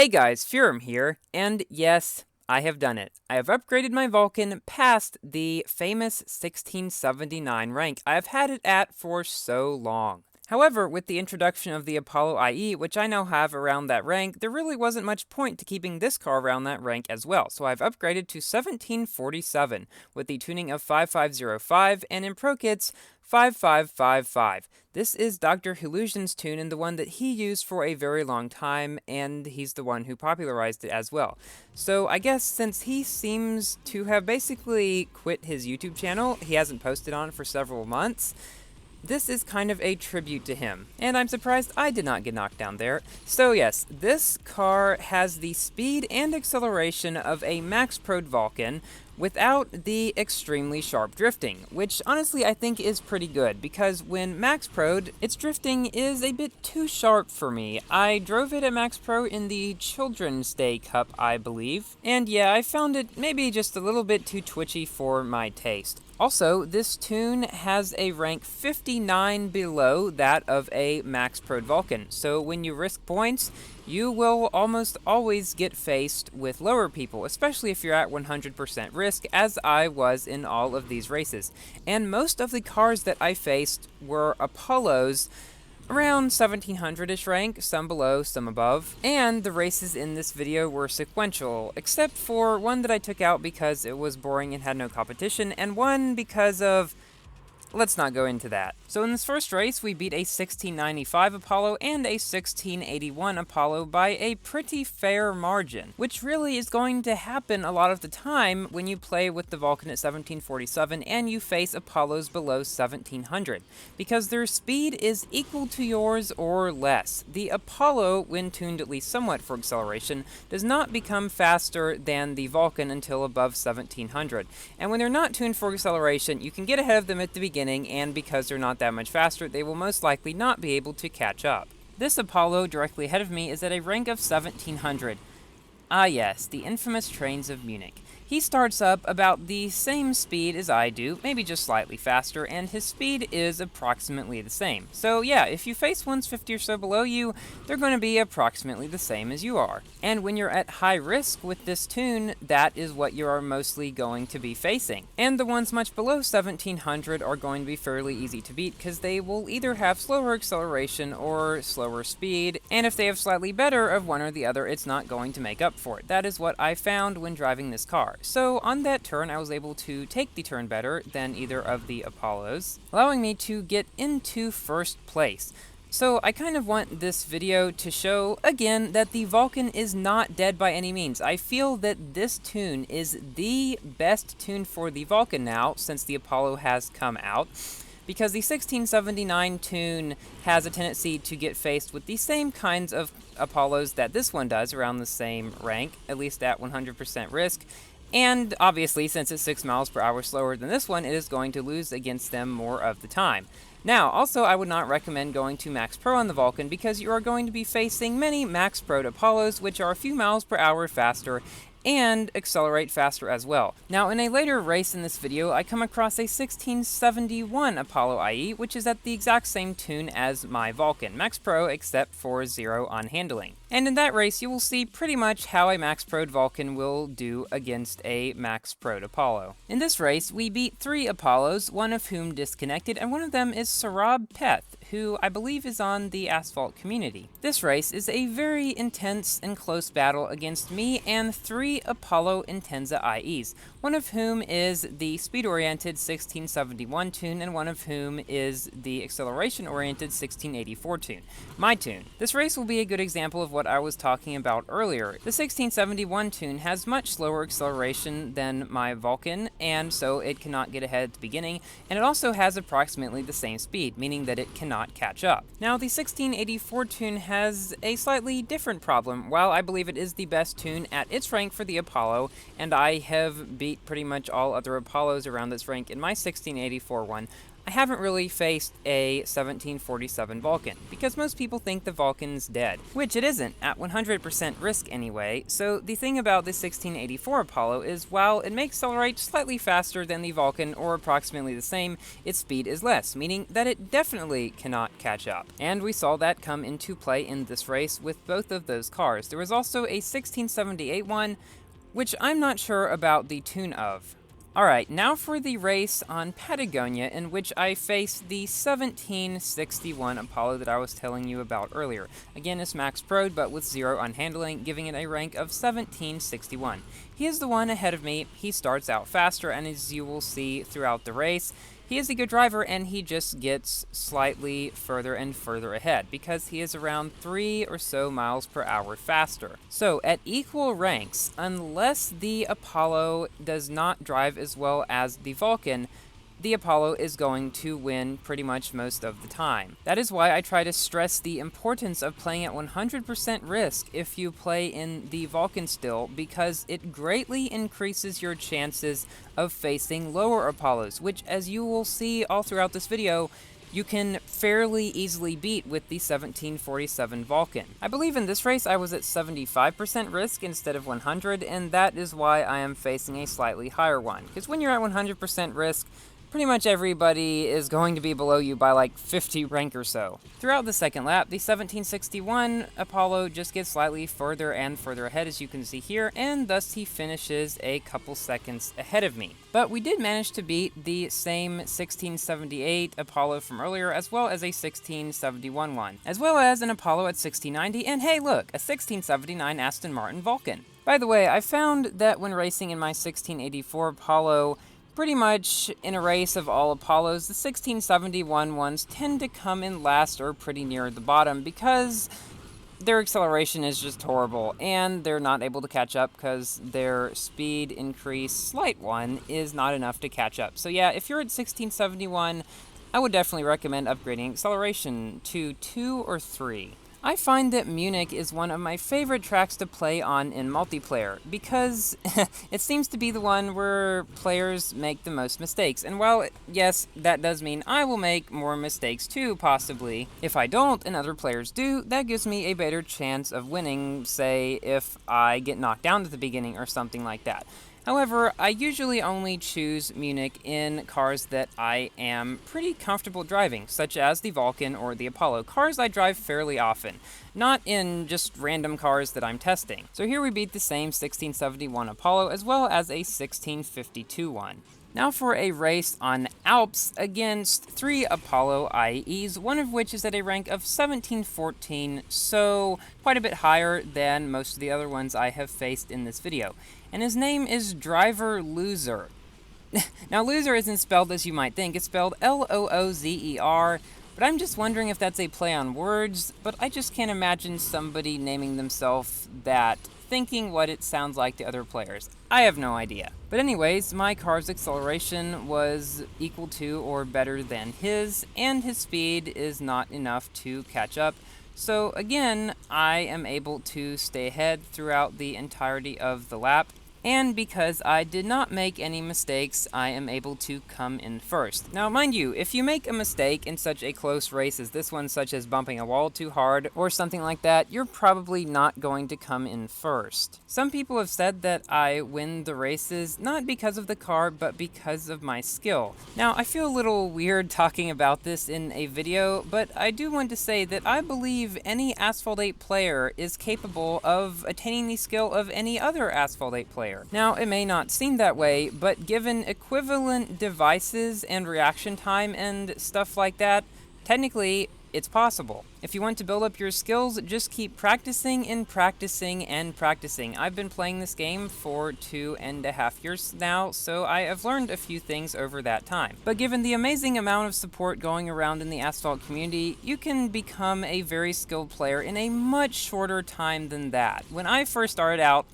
Hey guys, Furum here, and yes, I have done it. I have upgraded my Vulcan past the famous 1679 rank I've had it at for so long. However, with the introduction of the Apollo IE, which I now have around that rank, there really wasn't much point to keeping this car around that rank as well, so I've upgraded to 1747 with the tuning of 5505 and in Pro Kits 5555. This is Dr. Hillusion's tune and the one that he used for a very long time, and he's the one who popularized it as well. So I guess since he seems to have basically quit his YouTube channel, he hasn't posted on it for several months, this is kind of a tribute to him, and I'm surprised I did not get knocked down there. So yes, this car has the speed and acceleration of a Max Prod Vulcan without the extremely sharp drifting, which honestly I think is pretty good, because when Max Prod, its drifting is a bit too sharp for me. I drove it at Max Pro in the Children's Day Cup, I believe, and yeah, I found it maybe just a little bit too twitchy for my taste. Also, this tune has a rank 59 below that of a Max Prod Vulcan, so when you risk points, you will almost always get faced with lower people, especially if you're at 100% risk, as I was in all of these races. And most of the cars that I faced were Apollos, around 1700-ish rank, some below, some above, and the races in this video were sequential, except for one that I took out because it was boring and had no competition, and one because of... let's not go into that. So in this first race, we beat a 1695 Apollo and a 1681 Apollo by a pretty fair margin, which really is going to happen a lot of the time when you play with the Vulcan at 1747 and you face Apollos below 1700, because their speed is equal to yours or less. The Apollo, when tuned at least somewhat for acceleration, does not become faster than the Vulcan until above 1700, and when they're not tuned for acceleration, you can get ahead of them at the beginning, and because they're not that much faster, they will most likely not be able to catch up. This Apollo directly ahead of me is at a rank of 1700. Ah yes, the infamous trains of Munich. He starts up about the same speed as I do, maybe just slightly faster, and his speed is approximately the same. So yeah, if you face ones 50 or so below you, they're going to be approximately the same as you are. And when you're at high risk with this tune, that is what you are mostly going to be facing. And the ones much below 1700 are going to be fairly easy to beat, because they will either have slower acceleration or slower speed, and if they have slightly better of one or the other, it's not going to make up for it. That is what I found when driving this car. So on that turn, I was able to take the turn better than either of the Apollos, allowing me to get into first place. So I kind of want this video to show, again, that the Vulcan is not dead by any means. I feel that this tune is the best tune for the Vulcan now, since the Apollo has come out, because the 1679 tune has a tendency to get faced with the same kinds of Apollos that this one does, around the same rank, at least at 100% risk. And obviously, since it's 6 miles per hour slower than this one, it is going to lose against them more of the time. Now, also, I would not recommend going to Max Pro on the Vulcan, because you are going to be facing many Max Pro Apollos, which are a few miles per hour faster, and accelerate faster as well. Now, in a later race in this video, I come across a 1671 Apollo IE, which is at the exact same tune as my Vulcan, Max Pro, except for 0 on handling. And in that race, you will see pretty much how a Max Prod Vulcan will do against a Max Prod Apollo. In this race, we beat 3 Apollos, one of whom disconnected, and one of them is Sarab Peth, who I believe is on the Asphalt community. This race is a very intense and close battle against me and 3 Apollo Intensa IEs, one of whom is the speed-oriented 1671 tune, and one of whom is the acceleration-oriented 1684 tune, my tune. This race will be a good example of what I was talking about earlier. The 1671 tune has much slower acceleration than my Vulcan, and so it cannot get ahead at the beginning, and it also has approximately the same speed, meaning that it cannot catch up. Now, the 1684 tune has a slightly different problem. While I believe it is the best tune at its rank for the Apollo, and I have beat pretty much all other Apollos around this rank in my 1684 one, I I haven't really faced a 1747 Vulcan, because most people think the Vulcan's dead, which it isn't, at 100% risk anyway. So the thing about the 1684 Apollo is while it may accelerate slightly faster than the Vulcan, or approximately the same, its speed is less, meaning that it definitely cannot catch up. And we saw that come into play in this race with both of those cars. There was also a 1678 one, which I'm not sure about the tune of. Alright, now for the race on Patagonia, in which I faced the 1761 Apollo that I was telling you about earlier. Again, it's Max Pro'd, but with 0 on handling, giving it a rank of 1761. He is the one ahead of me. He starts out faster, and as you will see throughout the race, he is a good driver, and he just gets slightly further and further ahead, because he is around 3 or so miles per hour faster. So, at equal ranks, unless the Apollo does not drive as well as the Vulcan, the Apollo is going to win pretty much most of the time. That is why I try to stress the importance of playing at 100% risk if you play in the Vulcan still, because it greatly increases your chances of facing lower Apollos, which, as you will see all throughout this video, you can fairly easily beat with the 1747 Vulcan. I believe in this race I was at 75% risk instead of 100, and that is why I am facing a slightly higher one. Because when you're at 100% risk, pretty much everybody is going to be below you by like 50 rank or so. Throughout the second lap, the 1761 Apollo just gets slightly further and further ahead, as you can see here, and thus he finishes a couple seconds ahead of me. But we did manage to beat the same 1678 Apollo from earlier, as well as a 1671 one, as well as an Apollo at 1690, and hey look, a 1679 Aston Martin Vulcan. By the way, I found that when racing in my 1684 Apollo, pretty much in a race of all Apollos, the 1671 ones tend to come in last or pretty near the bottom because their acceleration is just horrible, and they're not able to catch up because their speed increase, slight one, is not enough to catch up. So yeah, if you're at 1671, I would definitely recommend upgrading acceleration to 2 or 3. I find that Munich is one of my favorite tracks to play on in multiplayer, because it seems to be the one where players make the most mistakes. And while, yes, that does mean I will make more mistakes too, possibly, if I don't and other players do, that gives me a better chance of winning, say, if I get knocked down at the beginning or something like that. However, I usually only choose Munich in cars that I am pretty comfortable driving, such as the Vulcan or the Apollo, cars I drive fairly often, not in just random cars that I'm testing. So here we beat the same 1671 Apollo as well as a 1652 one. Now for a race on Alps against 3 Apollo IEs, one of which is at a rank of 1714, so quite a bit higher than most of the other ones I have faced in this video. And his name is Driver Loser. Now, loser isn't spelled as you might think, it's spelled Loozer, but I'm just wondering if that's a play on words, but I just can't imagine somebody naming themselves that, thinking what it sounds like to other players. I have no idea. But anyways, my car's acceleration was equal to or better than his, and his speed is not enough to catch up. So again, I am able to stay ahead throughout the entirety of the lap. And because I did not make any mistakes, I am able to come in first. Now, mind you, if you make a mistake in such a close race as this one, such as bumping a wall too hard or something like that, you're probably not going to come in first. Some people have said that I win the races not because of the car, but because of my skill. Now, I feel a little weird talking about this in a video, but I do want to say that I believe any Asphalt 8 player is capable of attaining the skill of any other Asphalt 8 player. Now, it may not seem that way, but given equivalent devices and reaction time and stuff like that, technically, it's possible. If you want to build up your skills, just keep practicing and practicing and practicing. I've been playing this game for 2.5 years now, so I have learned a few things over that time. But given the amazing amount of support going around in the Asphalt community, you can become a very skilled player in a much shorter time than that. When I first started out,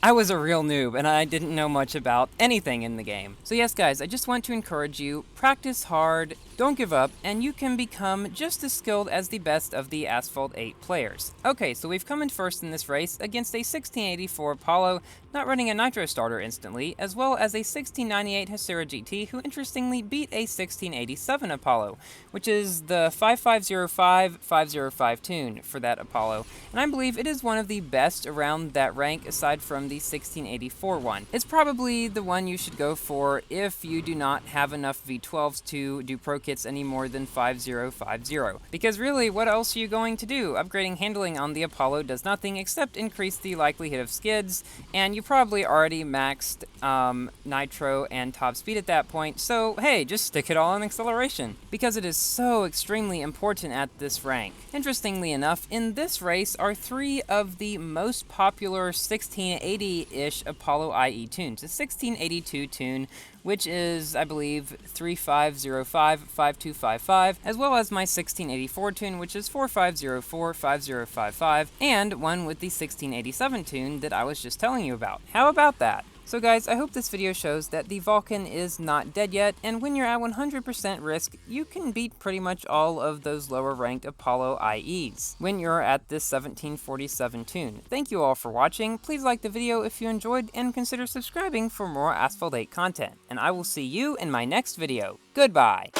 I was a real noob, and I didn't know much about anything in the game. So yes, guys, I just want to encourage you, practice hard, Don't give up, and you can become just as skilled as the best of the Asphalt 8 players. Okay, so we've come in first in this race against a 1684 Apollo, not running a nitro starter instantly, as well as a 1698 Hasura GT, who interestingly beat a 1687 Apollo, which is the 5505-505 tune for that Apollo, and I believe it is one of the best around that rank aside from the 1684 one. It's probably the one you should go for if you do not have enough V12s to do pro kits any more than 5050, because really, what else are you going to do? Upgrading handling on the Apollo does nothing except increase the likelihood of skids, and you probably already maxed nitro and top speed at that point, so hey, just stick it all in acceleration, because it is so extremely important at this rank. Interestingly enough, in this race are 3 of the most popular 1680-ish Apollo IE tunes. The 1682 tune, which is, I believe, 3505-5255, as well as my 1684 tune, which is 4504-5055, and one with the 1687 tune that I was just telling you about. How about that? So guys, I hope this video shows that the Vulcan is not dead yet, and when you're at 100% risk, you can beat pretty much all of those lower ranked Apollo IEs when you're at this 1747 tune. Thank you all for watching, please like the video if you enjoyed, and consider subscribing for more Asphalt 8 content, and I will see you in my next video. Goodbye!